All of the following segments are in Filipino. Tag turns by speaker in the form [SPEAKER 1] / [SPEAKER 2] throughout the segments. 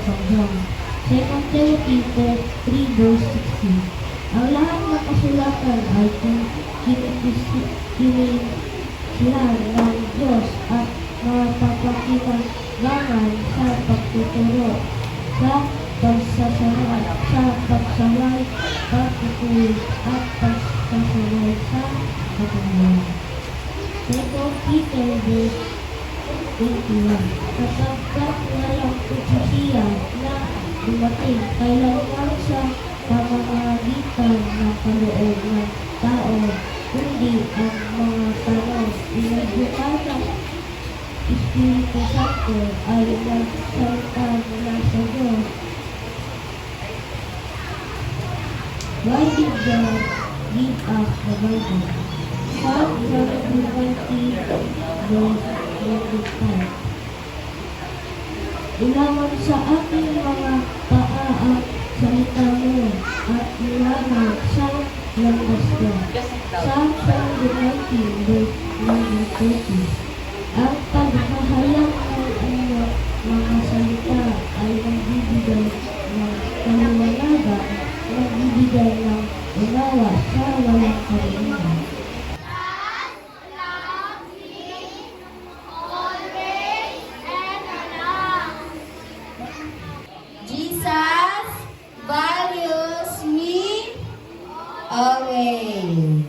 [SPEAKER 1] pagpapahayag. 2 Timothy 3 verse 16. Ang lahat ng kasulatan ay kinisihan ng Diyos at mapapakinabangan sa pagtuturo, sa pagsasaway, sa pagsaway, pagkukulit, at pagsasaway sa katangahan. 2 Peter verse 21. Sapagkat walang utsisiya na dumating kailanman sa pamamagitan ng kaloob ng tao, kundi ang mga tanong inagbukan ng Espiritu Santo ay nagsalita mula sa Diyos. Why did God give us the Bible? Psalm 20 verse 25. Ilawan sa ating mga paa ang salita mo at iwanag sa landas ko. Psalm 20 verse 30. Ang paghahayag ng iyong mga salita ay nagbibigay ng kaliwanagan, nagbibigay ng unawa sa walang karunungan.
[SPEAKER 2] Jesus values me always.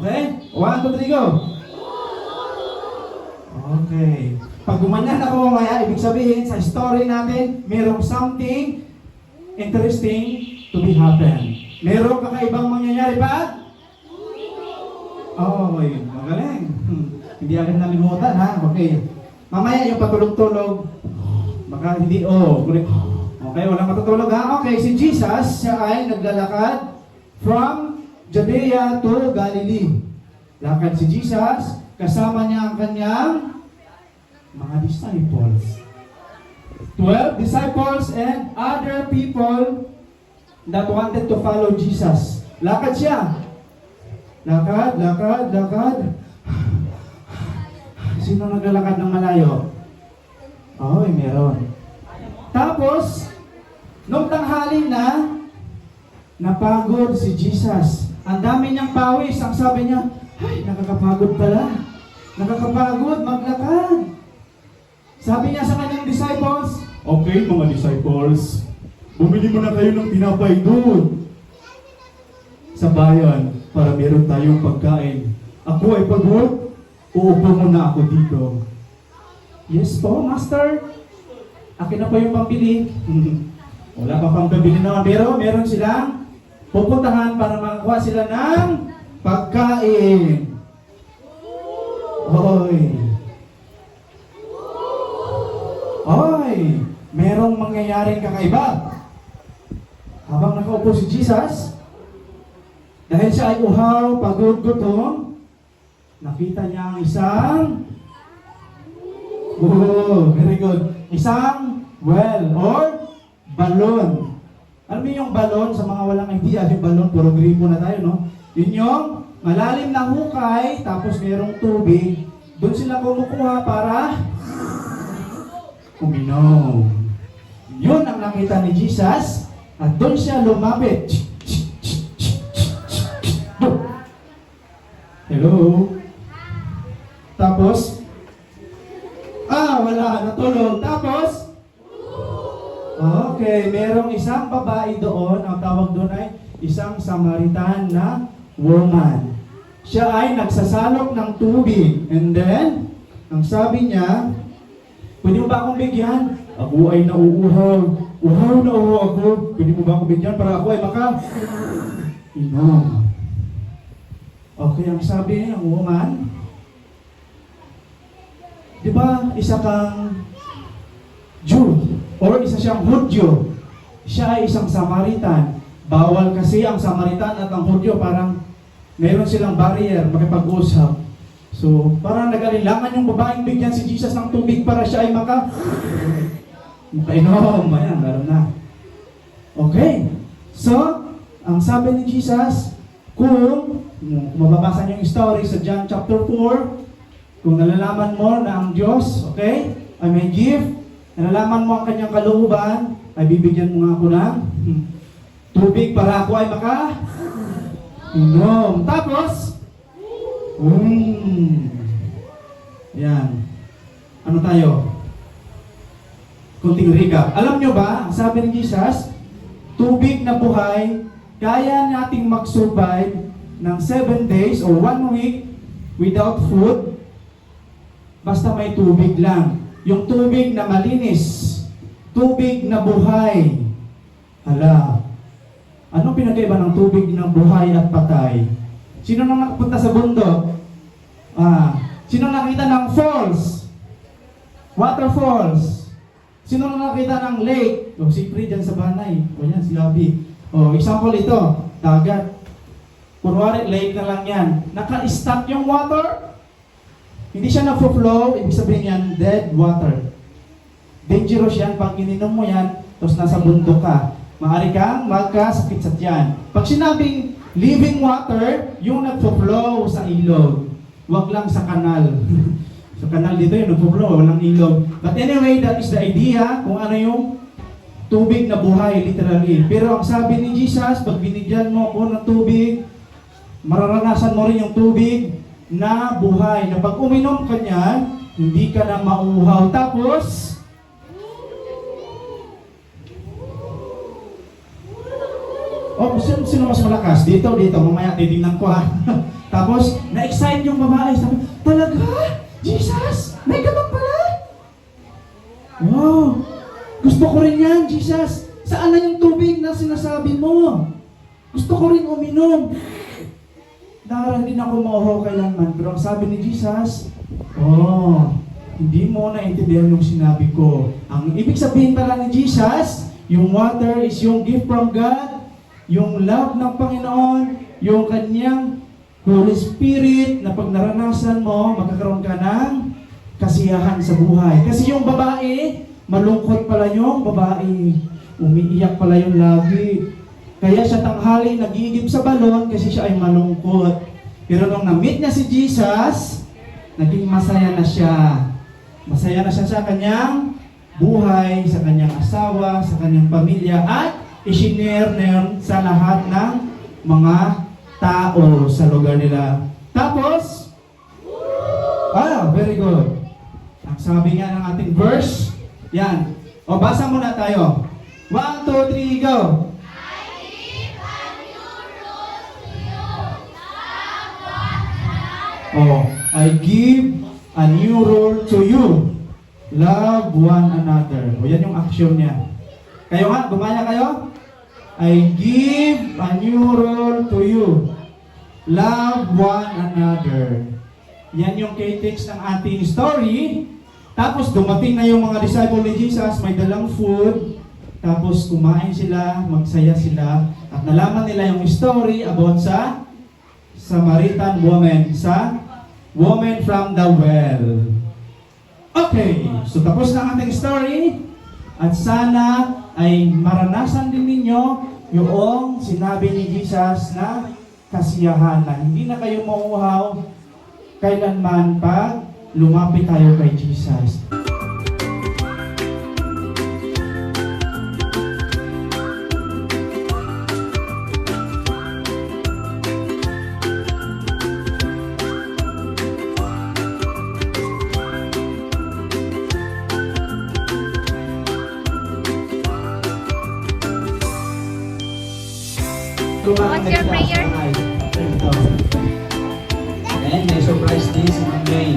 [SPEAKER 3] Okay? 1, 2, 3, go! Okay. Pag gumanyan ako mamaya, ibig sabihin sa story natin, mayroong something interesting to be happen. Merong kakaibang mangyayari pa? Oh, magaling. Hindi agad nalimutan, ha? Okay. Mamaya yung patulog-tulog, baka hindi, okay, walang matutulog, ha? Okay, si Jesus, siya ay naglalakad from Judea to Galilee. Lakad si Jesus, kasama niya ang kanyang mga disciples. 12 disciples and other people that wanted to follow Jesus. Lakad siya. Lakad. Sino naglalakad ng malayo? Meron. Tapos, nung tanghali na, napagod si Jesus. Ang dami niyang pawis. Ang sabi niya, ay, nakakapagod pala. Nakakapagod, maglakad. Sabi niya sa kanyang disciples, okay mga disciples, bumili mo na kayo ng tinapay doon sa bayan para meron tayong pagkain. Ako ay pagod, uupo muna ako dito. Yes po, Master. Akin na po yung pambili. Wala pa pang pambili naman, pero meron silang pupuntahan para makakuha sila ng pagkain. Oy, merong mangyayaring kakaiba. Habang nakaupo si Jesus, dahil siya ay uhaw, pagod, gutom, nakita niya ang isang very good. Isang well or balon. Alam mo yung balon, sa mga walang idea, yung balon, puro gripo na tayo, no? Yun yung malalim na hukay, tapos merong tubig. Doon sila kumukuha para uminom. Yun ang nakita ni Jesus, at doon siya lumapit. Hello? Tapos, wala, natulog. Tapos, okay, merong isang babae doon, ang tawag doon ay isang Samaritan na woman. Siya ay nagsasalok ng tubig. And then, ang sabi niya, pwede mo ba akong bigyan? Ako ay nauuhaw. Uhaw na uhaw ako. Pwede mo ba akong bigyan para ako ay inom. Okay, ang sabi ng woman, di ba isa kang Jew or isa siyang Hudyo? siya ay isang Samaritan. Bawal kasi ang Samaritan at ang Hudyo, parang meron silang barrier makipag-usap. So, parang nag-alilangan yung babaeng bigyan si Jesus ng tubig para siya ay makainom. Ayan, meron na. Okay. So, ang sabi ni Jesus, kung mababasa niyo yung story sa John chapter 4, kung nalalaman mo na ang Diyos, okay, ay may gift, nalalaman mo ang kanyang kalooban, ay bibigyan mo nga ako ng tubig para ako ay inom. Tapos, yan. Ano tayo? Kunting recap. Alam nyo ba, sabi ni Jesus, tubig na buhay, kaya nating mag-survive ng 7 days or 1 week without food, basta may tubig lang. Yung tubig na malinis, tubig na buhay. Hala, anong pinagkaiba ng tubig ng buhay at patay? Sino nang nakapunta sa bundok? Sino nakita ng falls? Waterfalls? Sino nang nakita ng lake? Si Pri dyan sa Banay. O yan, si Abby. Example ito, dagat. Kunwari, lake na lang yan. Naka-stop yung water. Hindi siya nagfo-flow, ibig sabihin yan, dead water. Dangerous yan, pag ininom mo yan, tapos nasa bundok ka. Maaari kang magkasakit sa tiyan. Pag sinabing living water, yung nagfo-flow sa ilog. Huwag lang sa kanal. Sa kanal dito yung nagfo-flow, walang ilog. But anyway, that is the idea kung ano yung tubig na buhay, literally. Pero ang sabi ni Jesus, pag binigyan mo ako ng tubig, mararanasan mo rin yung tubig na buhay. Na pag uminom ka niyan, hindi ka na mauuhaw. Tapos, sino mas malakas? Dito, mamaya titignan ko ha. Tapos, na-excite yung babae. Sabi, talaga? Jesus? May ganun pala? Wow! Gusto ko rin yan, Jesus. Saan na yung tubig na sinasabi mo? Gusto ko rin uminom. Dahil hindi na ako mauhaw kailanman. Pero ang sabi ni Jesus, hindi mo naintindihan yung sinabi ko. Ang ibig sabihin pala ni Jesus, yung water is yung gift from God, yung love ng Panginoon, yung kanyang Holy Spirit na pag naranasan mo, magkakaroon ka ng kasiyahan sa buhay. Kasi yung babae, malungkot pala yung babae. Umiiyak pala yung lagi. Kaya siya tanghali nag-iigib sa balon kasi siya ay malungkot. Pero nung na-meet niya si Jesus, naging masaya na siya. Masaya na siya sa kanyang buhay, sa kanyang asawa, sa kanyang pamilya, at isinare na yun sa lahat ng mga tao sa lugar nila. Tapos, very good. Ang sabi nga ng ating verse, yan. Basa muna tayo. 1, 2, 3, go! I give a new rule to you. Love one another. Yan yung action niya. Kayo nga, gumaya kayo? I give a new rule to you. Love one another. Yan yung key-text ng ating story. Tapos dumating na yung mga disciple ni Jesus, may dalang food. Tapos kumain sila, magsaya sila. At nalaman nila yung story about sa Samaritan woman, sa woman from the well. Okay, so tapos na ang ating story. At sana ay maranasan din ninyo yung sinabi ni Jesus na kasiyahan na hindi na kayo mauuhaw kailanman pag lumapit tayo kay Jesus.
[SPEAKER 4] What's your prayer?
[SPEAKER 3] And may surprise din si May.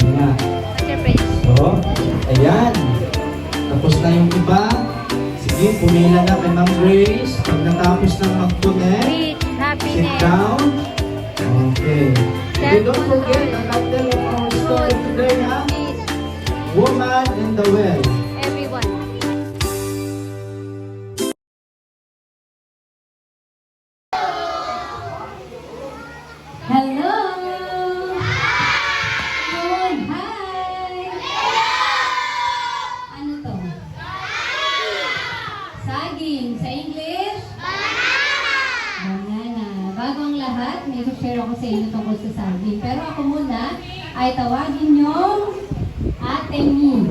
[SPEAKER 3] Ayan.
[SPEAKER 4] What's your prayer?
[SPEAKER 3] So, ayan. Tapos na yung iba. Sige, pumila na kay Ma'am Grace. Pag natapos ng mag-connect,
[SPEAKER 4] Reach
[SPEAKER 3] sit
[SPEAKER 4] happiness.
[SPEAKER 3] down. Okay. Okay, don't forget ang title of our story today, ha?
[SPEAKER 4] Please,
[SPEAKER 3] Woman in the Well.
[SPEAKER 4] everyone.
[SPEAKER 5] saging? Sa English? Banana. Bago ang lahat, may share ako sa inyo tungkol sa saging. Pero ako muna ay tawagin yung Ate Mi.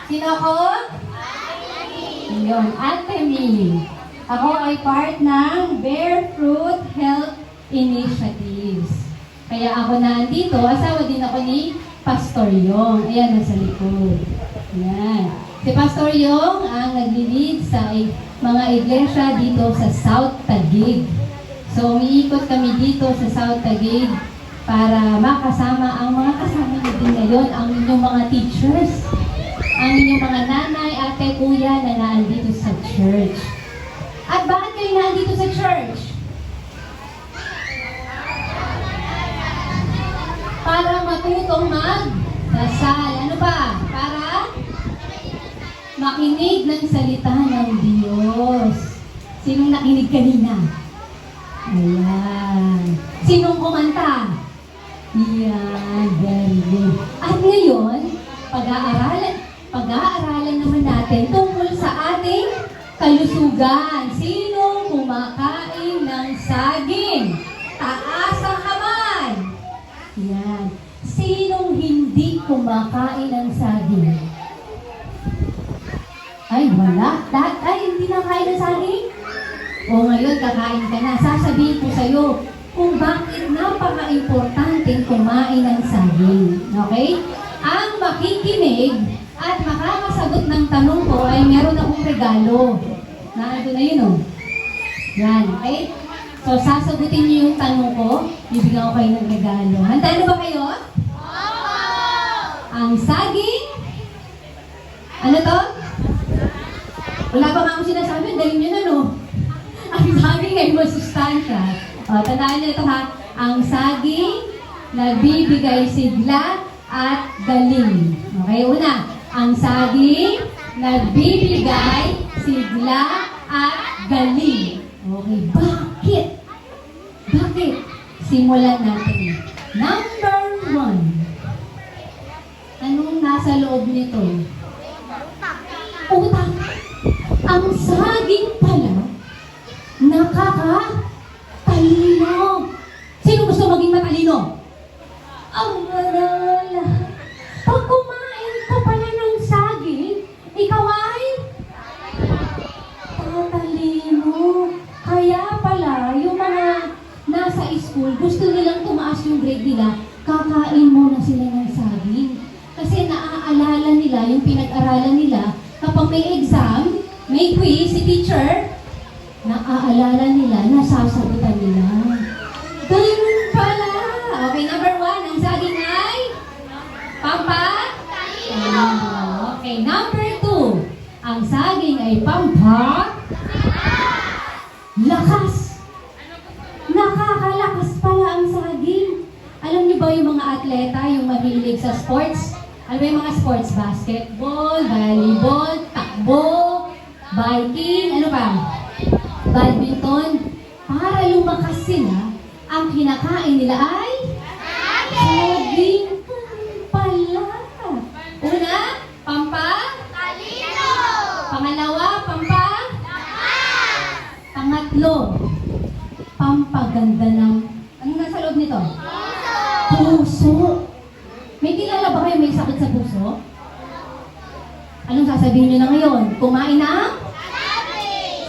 [SPEAKER 5] Sino ako? Yun, Ate Mi. Ako ay part ng Bear Fruit Health Initiatives. Kaya ako na andito, asawa din ako ni Pastor Yong. Ayan, nasa likod. Ayan. Si Pastor Yong ang nag-lead sa mga iglesia dito sa South Taguig. So, umiikot kami dito sa South Taguig para makasama ang mga kasama niyo din ngayon, ang inyong mga teachers, ang inyong mga nanay, ate, kuya na naandito sa church. At bakit kayo naandito sa church? Para matutong magdasal. Ano ba? Para makinig ng salita ng Diyos. Sinong nakinig kanina? Ayan. Sinong kumanta? Yan. Very good. At ngayon, pag-aaralan naman natin tungkol sa ating kalusugan. Sinong kumakain ng saging? Taas ang kamay. Yan. Sinong hindi kumakain ng saging? Ay, wala. Hindi na kain ng saging? O ngayon, kakain ka na. Sasabihin ko sa'yo kung bakit napaka-importante kumain ng saging. Okay? Ang makikinig at makakasagot ng tanong ko ay meron akong regalo. Naano na yun, oh. Yan, okay? So, sasagutin niyo yung tanong ko, bibigyan ko kayo ng regalo. Handa na ba kayo? Ang saging? Ano to? Wala pa nga akong sinasabi, dahil nyo na, no? Ang saging ay masustansya. O, tandaan nyo ito, ha? Ang saging, nagbibigay sigla at galing. Okay, una. Ang saging, nagbibigay sigla at galing. Okay, bakit? Bakit? Simulan natin. Number 1. Anong nasa loob nito? Utak. Ang saging pala, nakakatalino. Sino gusto maging matalino? Ang marala. Pag kumain ka pala ng saging, ikaw ay tatalino. Kaya pala, yung mga nasa school, gusto nilang tumaas yung grade nila, kakain muna sila ng saging. Kasi naaalala nila, yung pinag-aralan nila, kapag may exam, may quiz, si teacher, naaalala nila, nasasagutan nila. Ganun pala. Okay, number 1, ang saging ay Okay, number 2, ang saging ay lakas. Nakakalakas pala ang saging. Alam niyo ba yung mga atleta, yung mahilig sa sports? Alam mo yung mga sports? Basketball, volleyball, takbo, biking, ano pa? Badminton. Para lumakas sila, ang kinakain nila ay saging pala. Una, talino. Pangalawa, pangatlo, pampaganda ng, anong nasa loob nito? Puso. May kilala ba kayo may sakit sa puso? Anong sasabihin nyo na ngayon? Kumain ng?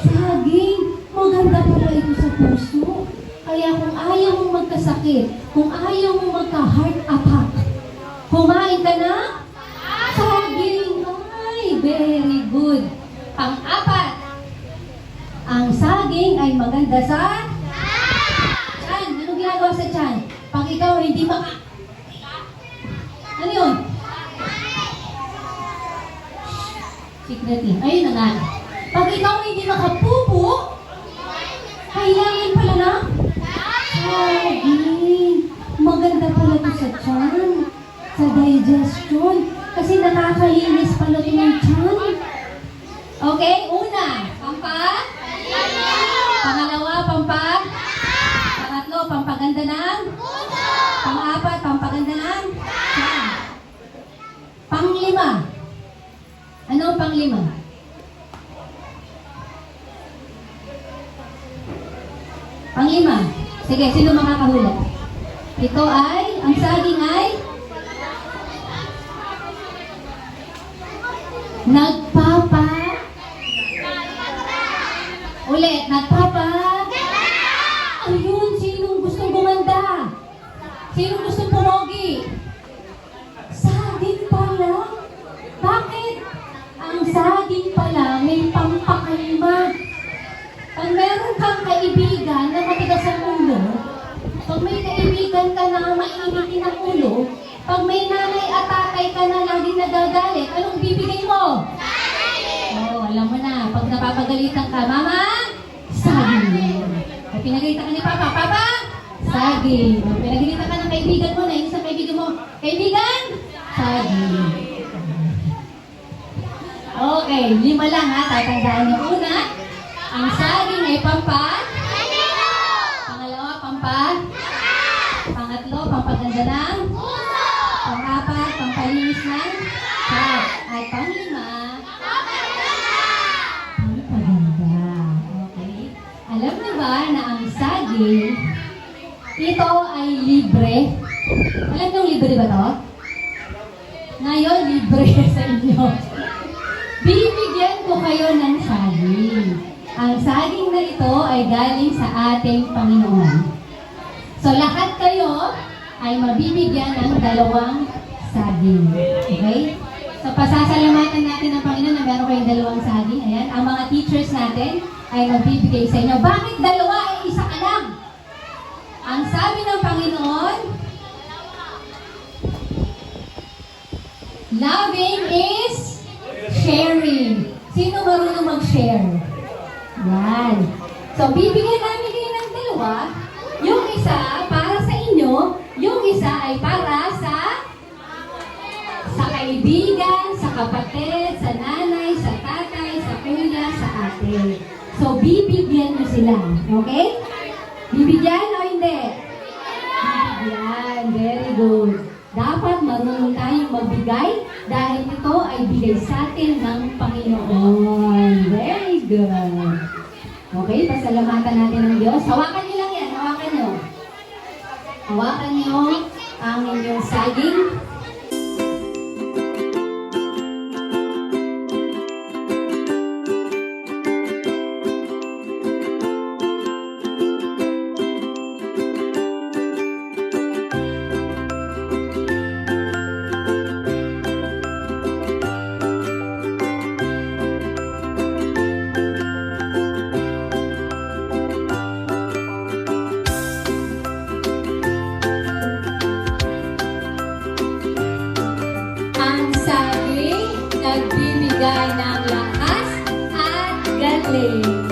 [SPEAKER 5] Saging. Maganda pala ito sa puso. Kaya kung ayaw mong magkasakit, kung ayaw mong magka-heart attack, kumain ka ng saging. Ay, very good. Pang-4, ang saging ay maganda sa tiyan. Anong ginagawa sa tiyan? Pag ikaw hindi ano yun? Secreting. Ayun na nga. Pag ikaw hindi makapupo, kailangan pala na saging. Maganda pala ito sa tiyan, sa digestion, kasi nakakalinis pala ito ng tiyan. Okay, una, pangalawa, pangatlo, pampaganda ng pang-4, pampaganda ng tiyan. Pang-5, ano ang pang-5? Panglima. Sige, sino makakahula? Ito ay, ang saging ay nagpapa. Ulit, nagpapa. Ayun, sinong gustong gumanda? Sinong gustong pumogi? Saging pala. Bakit? Ang saging pala may pampakalma. Pag meron kang kaibigan na matigas ang ulo, pag may kaibigan ka na mainitin ang ulo, pag may nanay at tatay ka na laging nagagalit, anong bibigay mo? Oh, alam mo na, pag napapagalitan ka, Mama, saging. Pag pinagalitan ka ni Papa, Papa, saging. Pag pinagalitan ka ng kaibigan mo, na yung sa kaibigan mo, kaibigan, saging. Okay, 5 lang ha, tatandaan niyo una. Ang saging ay pampa. Pangalawa, pampa. Pangatlo, pampaganda ng. Pang-apat, pampalinis ng. At panglima, pampaganda. Okay. Alam niyo ba na ang saging, ito ay libre? Alam niyo libre ba to? Ngayon, libre sa inyo. Bibigyan ko kayo ng saging. Ang saging na ito ay galing sa ating Panginoon. So lahat kayo ay mabibigyan ng 2 saging. Okay? So pasasalamatan natin ang Panginoon na meron kayong 2 saging. Ayan, ang mga teachers natin ay magbibigay sa inyo. Bakit 2 ay isa ka lang? Ang sabi ng Panginoon, loving is sharing. Sino marunong mag-share? Yan. So, bibigyan namin kayo ng 2. Yung isa, para sa inyo. Yung isa ay para sa kaibigan, sa kapatid, sa nanay, sa tatay, sa kuya, sa ate. So, bibigyan mo sila. Okay? Bibigyan o hindi? Bibigyan. Very good. Dapat marunong tayong magbigay dahil ito ay bigay sa atin ng Panginoon. Very good. Okay, pasalamatan natin ng Diyos. Hawakan niyo lang yan. Hawakan niyo. Hawakan niyo ang inyong saging. Nagbibigay ng lakas at galing.